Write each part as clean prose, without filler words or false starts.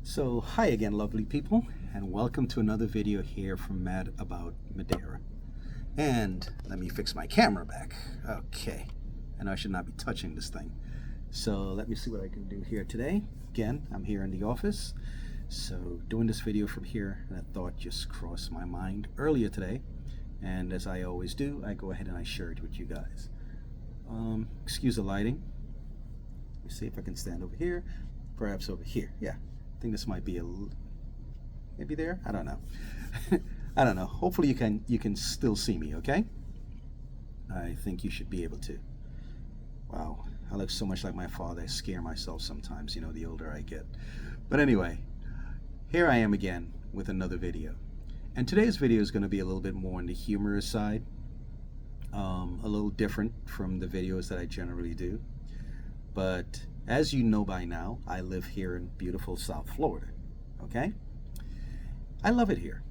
So, hi again, lovely people, and welcome to another video here from Mad about Madeira. And let me fix my camera back. Okay, I know I should not be touching this thing. So let me see what I can do here today. Again, I'm here in the office, so doing this video from here, and a thought just crossed my mind earlier today. And as I always do, I go ahead and I share it with you guys. Excuse the lighting. Let me see if I can stand over here, perhaps over here. Yeah. I think this might be maybe there. I don't know. I don't know. Hopefully you can still see me. Okay. I think you should be able to. Wow, I look so much like my father. I scare myself sometimes. You know, the older I get. But anyway, here I am again with another video, and today's video is going to be a little bit more on the humorous side. A little different from the videos that I generally do, but as you know by now, I live here in beautiful South Florida, okay? I love it here.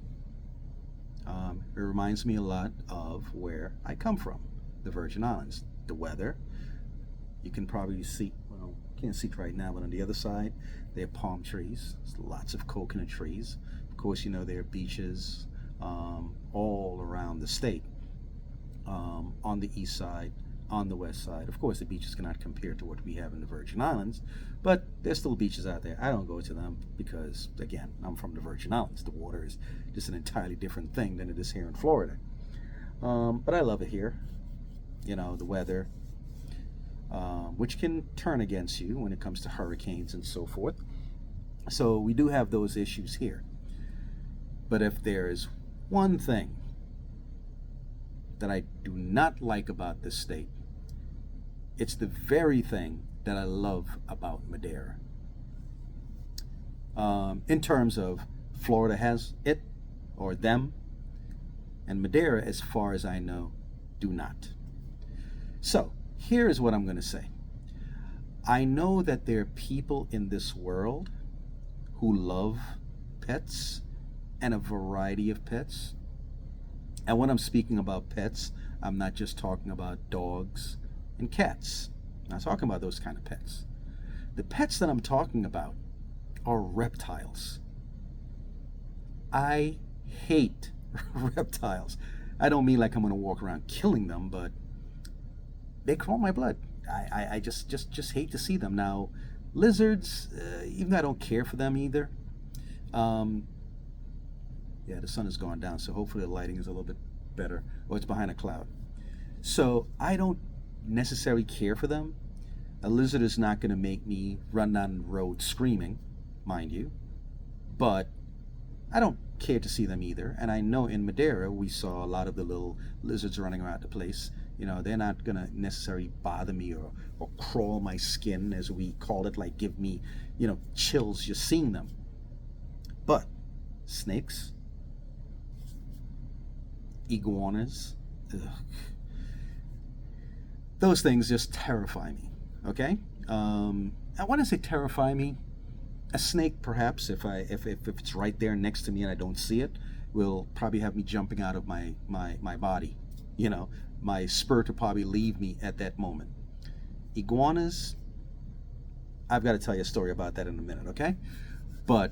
It reminds me a lot of where I come from, the Virgin Islands. The weather, you can probably see, well, can't see it right now, but on the other side, there are palm trees. There's lots of coconut trees. Of course, you know, there are beaches all around the state, on the east side, on the west side. Of course, the beaches cannot compare to what we have in the Virgin Islands, but there's still beaches out there. I don't go to them because, again, I'm from the Virgin Islands. The water is just an entirely different thing than it is here in Florida. But I love it here. You know, the weather, which can turn against you when it comes to hurricanes and so forth. So we do have those issues here. But if there is one thing that I do not like about this state, it's the very thing that I love about Madeira. In terms of Florida has it or them, and Madeira, as far as I know, do not. So here is what I'm going to say. I know that there are people in this world who love pets and a variety of pets. And when I'm speaking about pets, I'm not just talking about dogs and cats. I'm not talking about those kind of pets. The pets that I'm talking about are reptiles. I hate reptiles. I don't mean like I'm going to walk around killing them, but they crawl my blood. I just hate to see them. Now, lizards, even though I don't care for them either. Yeah, the sun has gone down, so hopefully the lighting is a little bit better. Oh, it's behind a cloud. So I don't necessarily care for them. A lizard is not going to make me run down the road screaming, mind you. But I don't care to see them either. And I know in Madeira we saw a lot of the little lizards running around the place. You know, they're not going to necessarily bother me or crawl my skin, as we call it, like give me, you know, chills just seeing them. But snakes, iguanas, ugh, those things just terrify me. Okay, I want to say terrify me. A snake, perhaps, if it's right there next to me and I don't see it, will probably have me jumping out of my body. You know, my spirit will probably leave me at that moment. Iguanas, I've got to tell you a story about that in a minute. Okay, but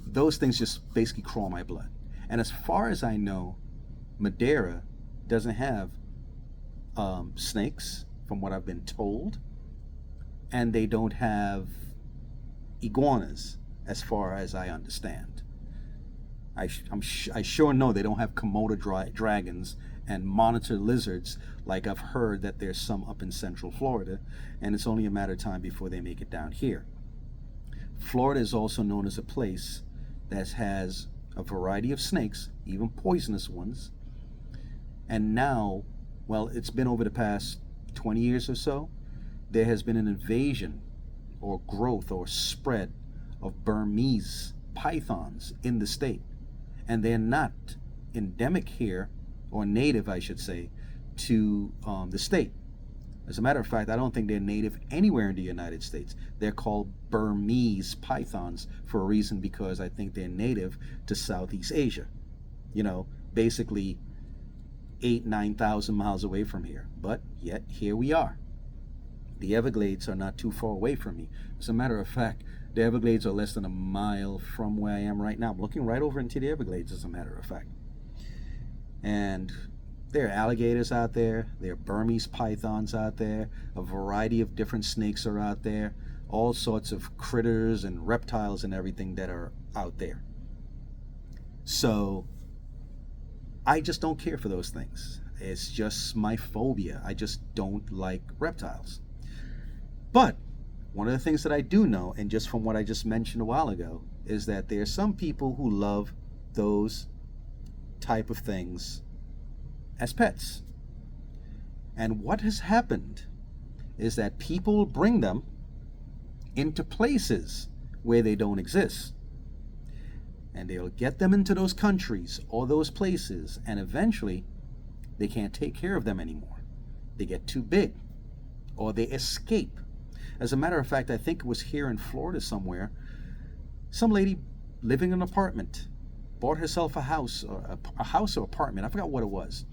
those things just basically crawl my blood. And as far as I know, Madeira doesn't have snakes, from what I've been told, and they don't have iguanas, as far as I understand. I sure know they don't have Komodo dragons and monitor lizards like I've heard that there's some up in Central Florida, and it's only a matter of time before they make it down here. Florida is also known as a place that has a variety of snakes, even poisonous ones. And now, well, it's been over the past 20 years or so, there has been an invasion or growth or spread of Burmese pythons in the state. And they're not endemic here, or native, I should say, to the state. As a matter of fact, I don't think they're native anywhere in the United States. They're called Burmese pythons for a reason, because I think they're native to Southeast Asia. You know, basically 8,000-9,000 miles away from here. But yet, here we are. The Everglades are not too far away from me. As a matter of fact, The Everglades are less than a mile from where I am right now. I'm looking right over into the Everglades, as a matter of fact. And there are alligators out there. There are Burmese pythons out there. A variety of different snakes are out there. All sorts of critters and reptiles and everything that are out there. So I just don't care for those things. It's just my phobia. I just don't like reptiles. But one of the things that I do know, and just from what I just mentioned a while ago, is that there are some people who love those type of things as pets. And what has happened is that people bring them into places where they don't exist. And they'll get them into those countries or those places, and eventually they can't take care of them anymore. They get too big, or they escape. As a matter of fact, I think it was here in Florida somewhere, some lady living in an apartment bought herself a house or apartment. I forgot what it was.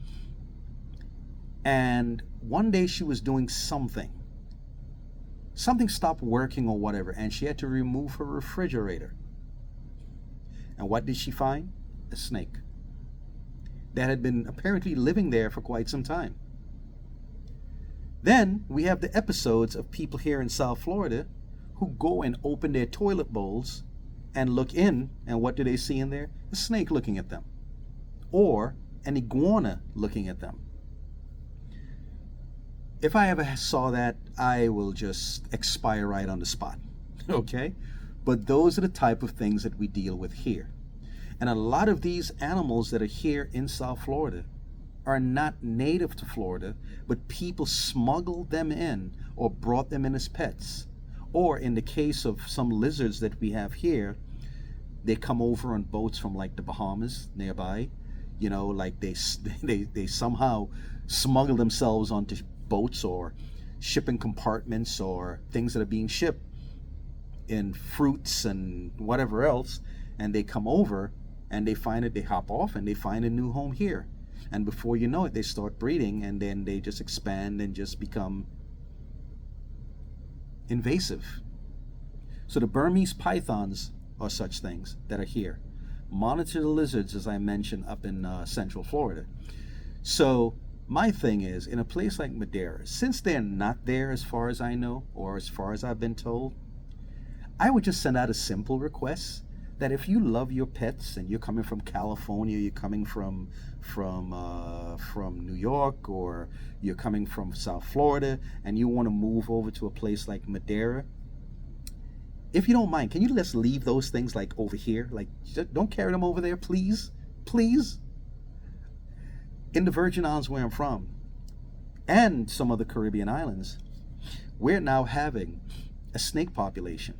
And one day she was doing something. Something stopped working or whatever, and she had to remove her refrigerator. And what did she find? A snake that had been apparently living there for quite some time. Then we have the episodes of people here in South Florida who go and open their toilet bowls and look in, and what do they see in there? A snake looking at them, or an iguana looking at them. If I ever saw that, I will just expire right on the spot, okay? But those are the type of things that we deal with here. And a lot of these animals that are here in South Florida are not native to Florida, but people smuggled them in or brought them in as pets. Or in the case of some lizards that we have here, they come over on boats from like the Bahamas nearby. You know, like they somehow smuggle themselves onto boats or shipping compartments or things that are being shipped in fruits and whatever else, and they come over and they find it, they hop off and they find a new home here. And before you know it, they start breeding, and then they just expand and just become invasive. So the Burmese pythons are such things that are here. Monitor the lizards, as I mentioned, up in Central Florida. So my thing is, in a place like Madeira, since they're not there as far as I know, or as far as I've been told, I would just send out a simple request that if you love your pets and you're coming from California, you're coming from New York, or you're coming from South Florida, and you want to move over to a place like Madeira, if you don't mind, can you just leave those things like over here? Like, don't carry them over there, please, please. In the Virgin Islands where I'm from, and some other Caribbean islands, we're now having a snake population.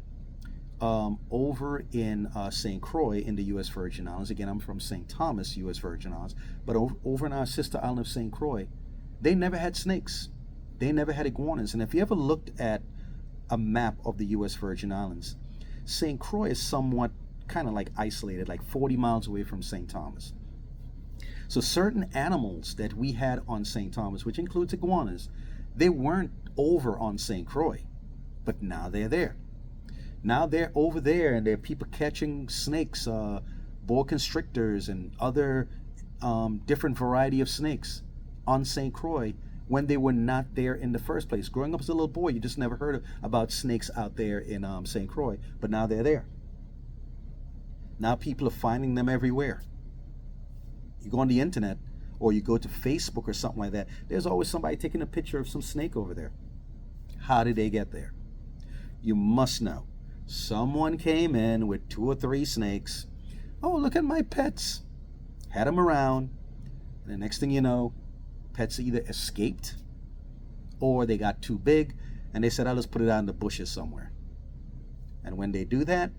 Over in St. Croix in the U.S. Virgin Islands. Again, I'm from St. Thomas, U.S. Virgin Islands. But over in our sister island of St. Croix, they never had snakes. They never had iguanas. And if you ever looked at a map of the U.S. Virgin Islands, St. Croix is somewhat kind of like isolated, like 40 miles away from St. Thomas. So certain animals that we had on St. Thomas, which includes iguanas, they weren't over on St. Croix, but now they're there. Now they're over there, and there are people catching snakes, boa constrictors, and other different variety of snakes on St. Croix when they were not there in the first place. Growing up as a little boy, you just never heard about snakes out there in St. Croix, but now they're there. Now people are finding them everywhere. You go on the internet, or you go to Facebook or something like that, there's always somebody taking a picture of some snake over there. How did they get there? You must know. Someone came in with 2 or 3 snakes. Oh, look at my pets. Had them around. And the next thing you know, pets either escaped or they got too big and they said, oh, let's put it out in the bushes somewhere. And when they do that,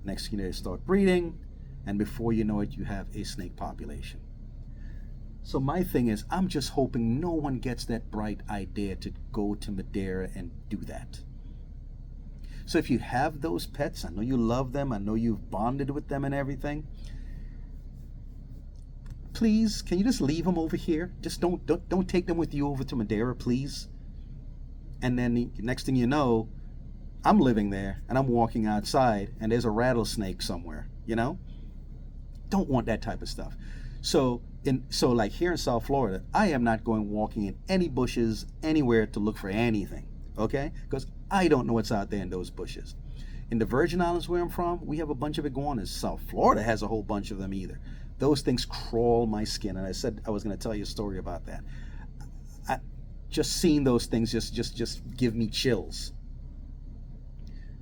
next thing you know, they start breeding, and before you know it, you have a snake population. So my thing is, I'm just hoping no one gets that bright idea to go to Madeira and do that. So if you have those pets, I know you love them, I know you've bonded with them and everything, please, can you just leave them over here? Just don't take them with you over to Madeira, please. And then the next thing you know, I'm living there and I'm walking outside and there's a rattlesnake somewhere, you know? Don't want that type of stuff. So like here in South Florida, I am not going walking in any bushes anywhere to look for anything, okay? Because I don't know what's out there in those bushes. In the Virgin Islands where I'm from, we have a bunch of iguanas. South Florida has a whole bunch of them either. Those things crawl my skin, and I said I was going to tell you a story about that. Just seeing those things just give me chills.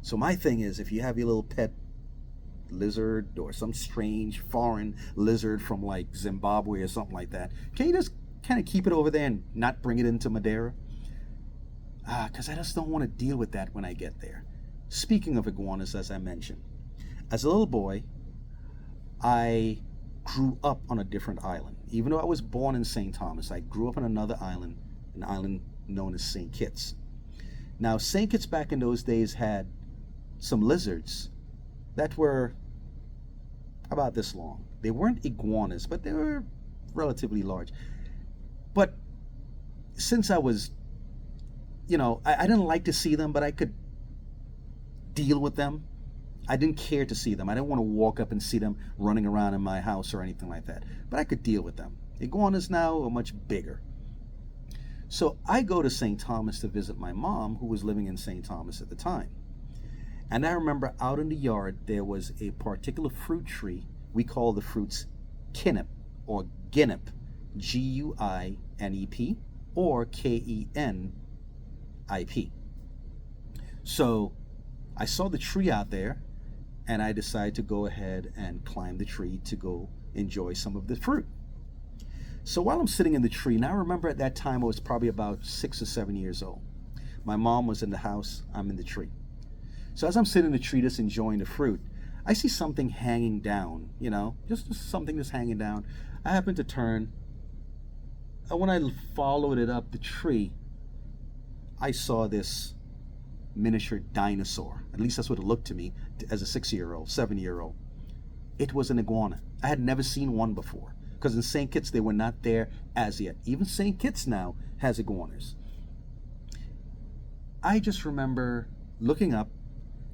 So my thing is, if you have your little pet lizard or some strange foreign lizard from like Zimbabwe or something like that, can you just kind of keep it over there and not bring it into Madeira? Because I just don't want to deal with that when I get there. Speaking of iguanas, as I mentioned, as a little boy, I grew up on a different island. Even though I was born in St. Thomas, I grew up on another island, an island known as St. Kitts. Now, St. Kitts back in those days had some lizards that were about this long. They weren't iguanas, but they were relatively large. But since I was, I didn't like to see them, but I could deal with them. I didn't care to see them. I didn't want to walk up and see them running around in my house or anything like that. But I could deal with them. Iguanas now are much bigger. So I go to St. Thomas to visit my mom, who was living in St. Thomas at the time. And I remember out in the yard, there was a particular fruit tree. We call the fruits kinep or ginep, G-U-I-N-E-P, or K-E-N-I-P. So I saw the tree out there, and I decided to go ahead and climb the tree to go enjoy some of the fruit. So while I'm sitting in the tree, now I remember at that time I was probably about 6 or 7 years old. My mom was in the house, I'm in the tree. So as I'm sitting in the tree just enjoying the fruit, I see something hanging down, just something that's hanging down. I happen to turn, and when I followed it up the tree, I saw this miniature dinosaur. At least that's what it looked to me as a 6-year-old, 7-year-old. It was an iguana. I had never seen one before, because in St. Kitts they were not there as yet. Even St. Kitts now has iguanas. I just remember looking up,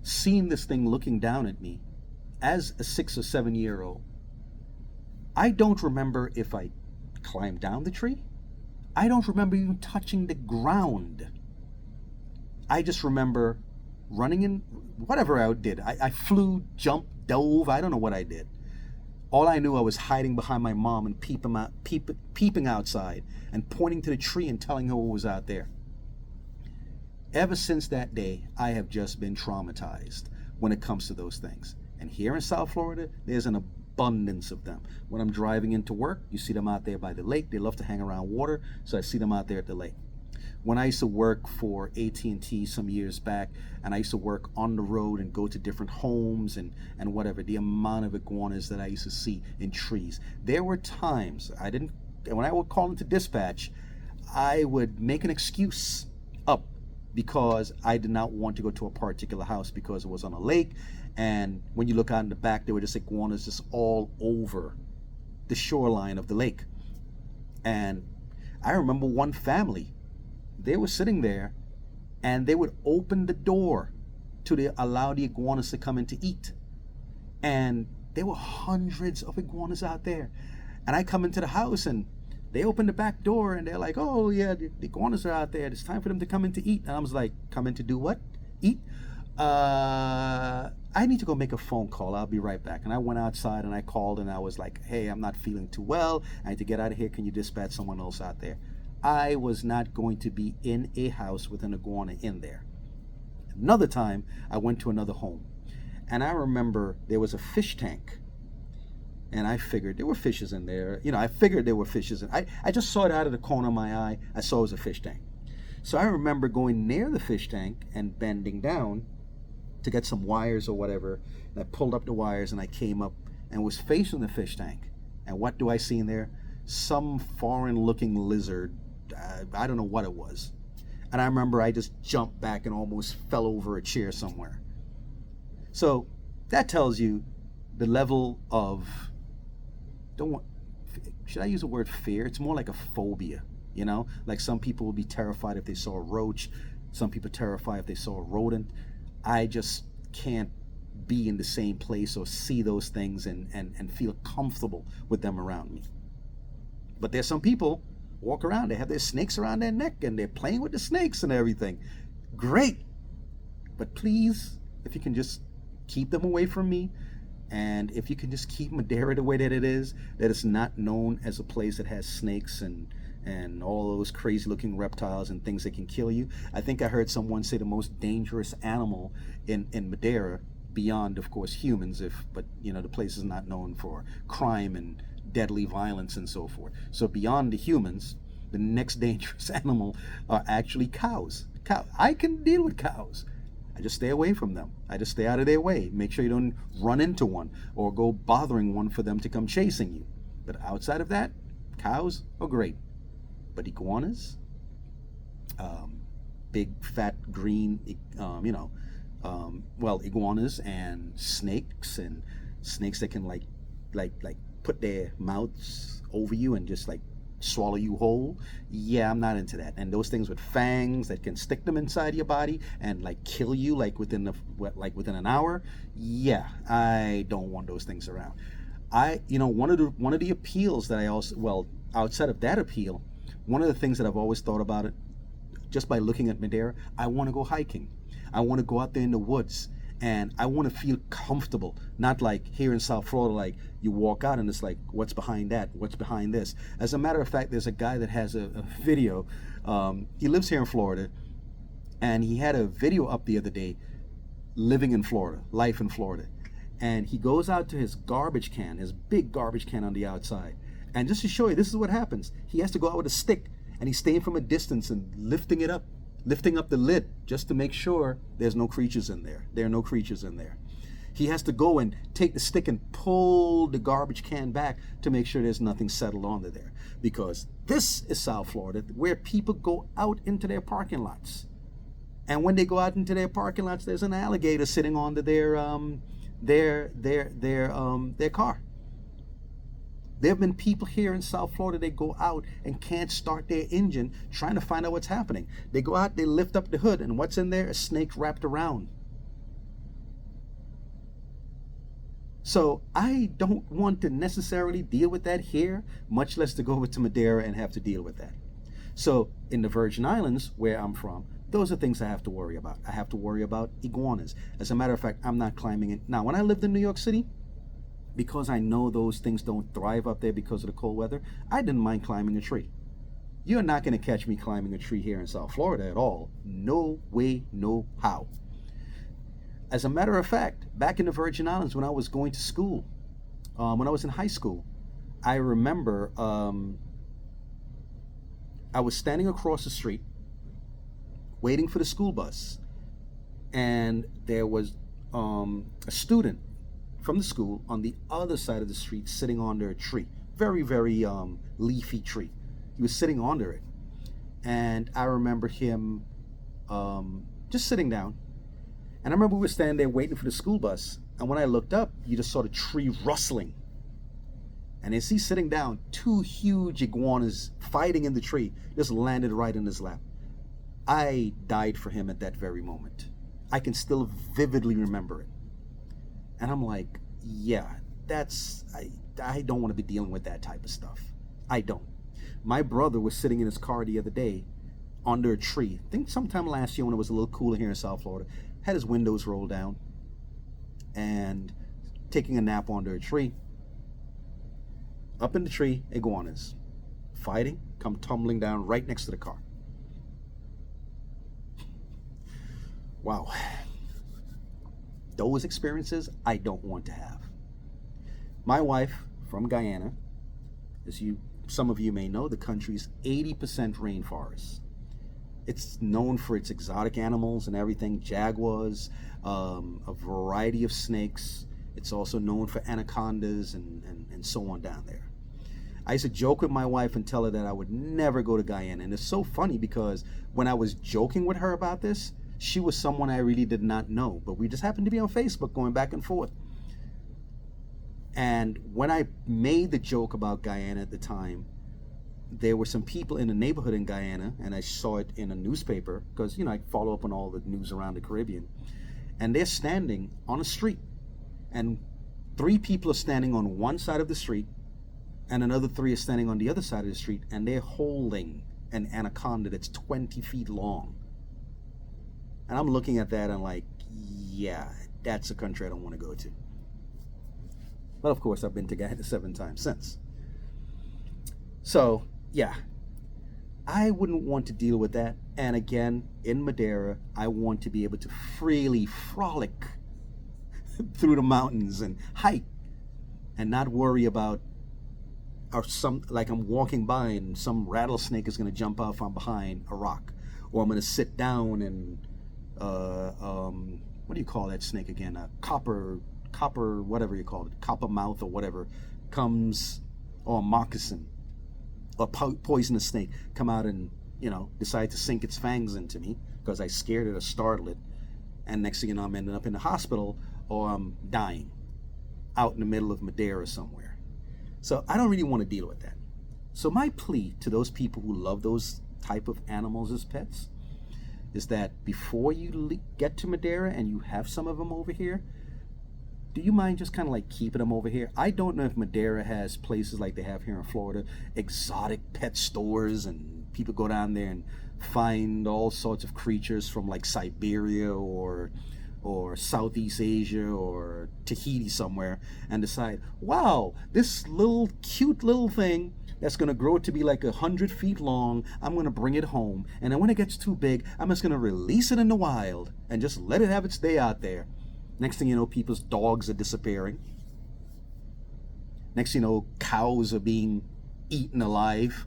seeing this thing looking down at me as a 6 or 7-year-old. I don't remember if I climbed down the tree. I don't remember even touching the ground. I just remember running in, whatever I did. I flew, jumped, dove, I don't know what I did. All I knew, I was hiding behind my mom and peeping outside and pointing to the tree and telling her what was out there. Ever since that day, I have just been traumatized when it comes to those things. And here in South Florida, there's an abundance of them. When I'm driving into work, you see them out there by the lake. They love to hang around water, so I see them out there at the lake. When I used to work for AT&T some years back, and I used to work on the road and go to different homes and whatever, the amount of iguanas that I used to see in trees. There were times when I would call into dispatch, I would make an excuse up because I did not want to go to a particular house because it was on a lake, and when you look out in the back, there were just iguanas just all over the shoreline of the lake. And I remember one family, they were sitting there and they would open the door to allow the iguanas to come in to eat. And there were hundreds of iguanas out there. And I come into the house and they open the back door and they're like, oh yeah, the iguanas are out there. It's time for them to come in to eat. And I was like, come in to do what? Eat? I need to go make a phone call. I'll be right back. And I went outside and I called and I was like, hey, I'm not feeling too well. I need to get out of here. Can you dispatch someone else out there? I was not going to be in a house with an iguana in there. Another time, I went to another home, and I remember there was a fish tank, and I figured there were fishes in there. I figured there were fishes. I just saw it out of the corner of my eye. I saw it was a fish tank. So I remember going near the fish tank and bending down to get some wires or whatever, and I pulled up the wires, and I came up and was facing the fish tank. And what do I see in there? Some foreign-looking lizard. I don't know what it was. And I remember I just jumped back and almost fell over a chair somewhere. So that tells you the level of, should I use the word fear? It's more like a phobia, Like some people would be terrified if they saw a roach. Some people terrified if they saw a rodent. I just can't be in the same place or see those things and feel comfortable with them around me. But there's some people walk around, they have their snakes around their neck and they're playing with the snakes and everything. Great. But please, if you can just keep them away from me, and if you can just keep Madeira the way that it is, that it's not known as a place that has snakes and all those crazy looking reptiles and things that can kill you. I think I heard someone say the most dangerous animal in Madeira, beyond of course humans, but the place is not known for crime and deadly violence and so forth. So beyond the humans, the next dangerous animal are actually cows. I can deal with cows. I just stay away from them. I just stay out of their way. Make sure you don't run into one or go bothering one for them to come chasing you. But outside of that, cows are great. But iguanas, big fat green, iguanas and snakes that can like put their mouths over you and just like swallow you whole. Yeah, I'm not into that. And those things with fangs that can stick them inside your body and like kill you within an hour. Yeah, I don't want those things around. One of the appeals that I also, outside of that appeal, one of the things that I've always thought about it, just by looking at Madeira, I want to go hiking. I want to go out there in the woods and I want to feel comfortable, not like here in South Florida, like you walk out and it's like, what's behind that? What's behind this? As a matter of fact, there's a guy that has a video. He lives here in Florida, and he had a video up the other day, living in Florida, life in Florida. And he goes out to his garbage can, his big garbage can on the outside. And just to show you, this is what happens. He has to go out with a stick, and he's staying from a distance and lifting up the lid just to make sure there's no creatures in there. There are no creatures in there. He has to go and take the stick and pull the garbage can back to make sure there's nothing settled onto there. Because this is South Florida, where people go out into their parking lots. And when they go out into their parking lots, there's an alligator sitting onto their car. There have been people here in South Florida, they go out and can't start their engine trying to find out what's happening. They go out, they lift up the hood, and what's in there? A snake wrapped around. So I don't want to necessarily deal with that here, much less to go over to Madeira and have to deal with that. So in the Virgin Islands, where I'm from, those are things I have to worry about. I have to worry about iguanas. As a matter of fact, I'm not climbing it. Now, when I lived in New York City, because I know those things don't thrive up there because of the cold weather, I didn't mind climbing a tree. You're not going to catch me climbing a tree here in South Florida at all. No way, no how. As a matter of fact, back in the Virgin Islands when I was going to school, when I was in high school, I remember I was standing across the street waiting for the school bus, and there was a student from the school on the other side of the street sitting under a tree, very, very leafy tree. He was sitting under it, and I remember him just sitting down. And I remember we were standing there waiting for the school bus, and when I looked up, you just saw the tree rustling. And as he's sitting down, two huge iguanas fighting in the tree just landed right in his lap. I died for him at that very moment. I can still vividly remember it. And I'm like, yeah, I don't want to be dealing with that type of stuff. I don't. My brother was sitting in his car the other day under a tree. I think sometime last year when it was a little cooler here in South Florida. Had his windows rolled down and taking a nap under a tree. Up in the tree, iguanas fighting, come tumbling down right next to the car. Wow. Those experiences I don't want to have. My wife from Guyana, as some of you may know, the country's 80% rainforest. It's known for its exotic animals and everything, jaguars, a variety of snakes. It's also known for anacondas and so on down there. I used to joke with my wife and tell her that I would never go to Guyana. And it's so funny because when I was joking with her about this, she was someone I really did not know. But we just happened to be on Facebook going back and forth. And when I made the joke about Guyana at the time, there were some people in the neighborhood in Guyana, and I saw it in a newspaper because, I follow up on all the news around the Caribbean. and they're standing on a street, and 3 people are standing on one side of the street, and another 3 are standing on the other side of the street, and they're holding an anaconda that's 20 feet long. And I'm looking at that and I'm like, yeah, that's a country I don't want to go to. But of course, I've been to Guyana 7 times since. So, yeah, I wouldn't want to deal with that. And again, in Madeira, I want to be able to freely frolic through the mountains and hike and not worry about like I'm walking by and some rattlesnake is going to jump out from behind a rock, or I'm going to sit down and what do you call that snake again? Copper, whatever you call it, copper mouth or whatever, comes, or a moccasin, or poisonous snake come out and, decide to sink its fangs into me because I scared it or startled it, and next thing you know, I'm ending up in the hospital or I'm dying out in the middle of Madeira somewhere. So I don't really want to deal with that. So my plea to those people who love those type of animals as pets is that before you get to Madeira and you have some of them over here, do you mind just kind of like keeping them over here? I don't know if Madeira has places like they have here in Florida, exotic pet stores, and people go down there and find all sorts of creatures from like Siberia or Southeast Asia or Tahiti somewhere, and decide, wow, this little cute little thing that's going to grow to be like 100 feet long, I'm going to bring it home, and then when it gets too big, I'm just going to release it in the wild and just let it have its day out there. Next thing you know, people's dogs are disappearing. Next thing you know, cows are being eaten alive.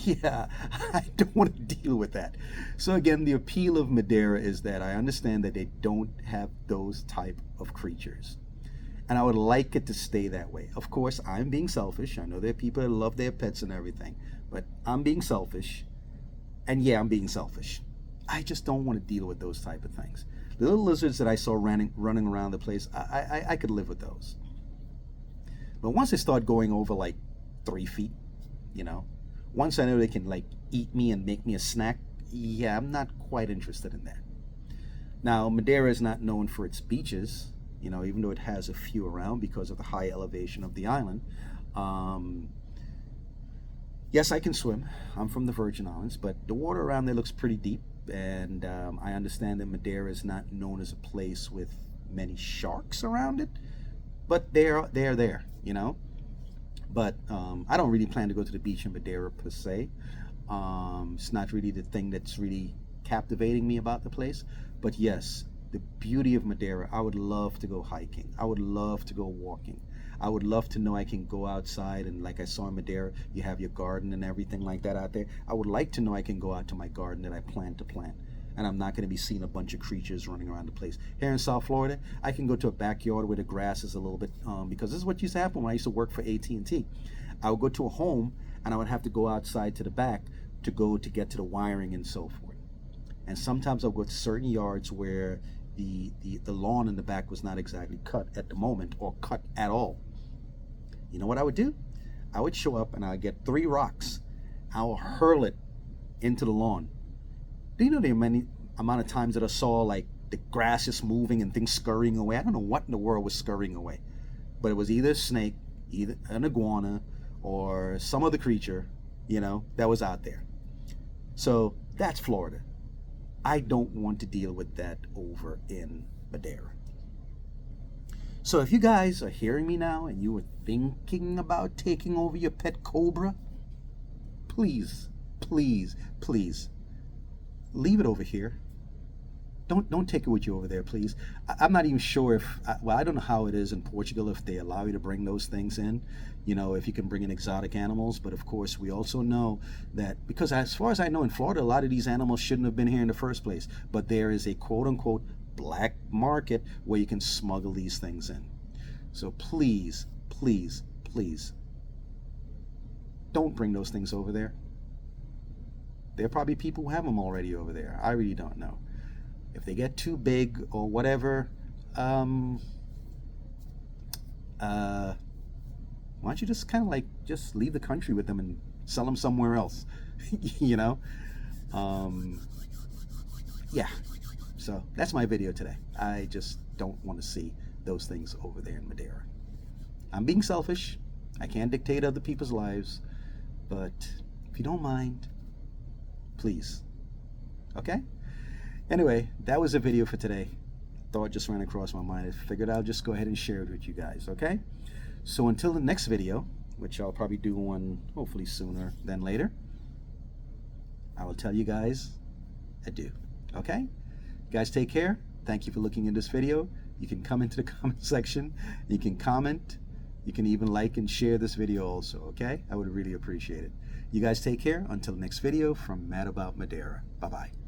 Yeah, I don't want to deal with that. So again, the appeal of Madeira is that I understand that they don't have those type of creatures. And I would like it to stay that way. Of course, I'm being selfish. I know there are people that love their pets and everything, but I'm being selfish. And yeah, I'm being selfish. I just don't want to deal with those type of things. The little lizards that I saw running around the place, I could live with those. But once they start going over like 3 feet, once I know they can like eat me and make me a snack, yeah, I'm not quite interested in that. Now, Madeira is not known for its beaches, even though it has a few around because of the high elevation of the island. Yes, I can swim. I'm from the Virgin Islands, but the water around there looks pretty deep. And I understand that Madeira is not known as a place with many sharks around it, but they're there, But I don't really plan to go to the beach in Madeira per se. It's not really the thing that's really captivating me about the place. But yes, the beauty of Madeira, I would love to go hiking. I would love to go walking. I would love to know I can go outside, and like I saw in Madeira, you have your garden and everything like that out there. I would like to know I can go out to my garden that I plan to plant, and I'm not going to be seeing a bunch of creatures running around the place. Here in South Florida, I can go to a backyard where the grass is a little bit, because this is what used to happen when I used to work for AT&T. I would go to a home, and I would have to go outside to the back to get to the wiring and so forth. And sometimes I'll go to certain yards where the lawn in the back was not exactly cut at the moment, or cut at all. You know what I would do? I would show up and I would get 3 rocks. I will hurl it into the lawn. Do you know the amount of times that I saw like the grass just moving and things scurrying away? I don't know what in the world was scurrying away, but it was either a snake, either an iguana, or some other creature, that was out there. So that's Florida. I don't want to deal with that over in Madeira. So if you guys are hearing me now and you were thinking about taking over your pet cobra, please, please, please, leave it over here. Don't take it with you over there, please. I'm not even sure if, I don't know how it is in Portugal, if they allow you to bring those things in, if you can bring in exotic animals. But of course, we also know that, because as far as I know, in Florida, a lot of these animals shouldn't have been here in the first place. But there is a quote-unquote black market where you can smuggle these things in. So please, please, please, don't bring those things over there. There are probably people who have them already over there. I really don't know. If they get too big or whatever, why don't you just kind of like just leave the country with them and sell them somewhere else? Yeah. So that's my video today. I just don't want to see those things over there in Madeira. I'm being selfish. I can't dictate other people's lives, but if you don't mind, please. Okay? Anyway, that was a video for today. Thought just ran across my mind. I figured I'll just go ahead and share it with you guys, okay? So until the next video, which I'll probably do one hopefully sooner than later, I will tell you guys adieu, okay? You guys take care. Thank you for looking at this video. You can come into the comment section. You can comment. You can even like and share this video also, okay? I would really appreciate it. You guys take care. Until the next video from Mad About Madeira. Bye-bye.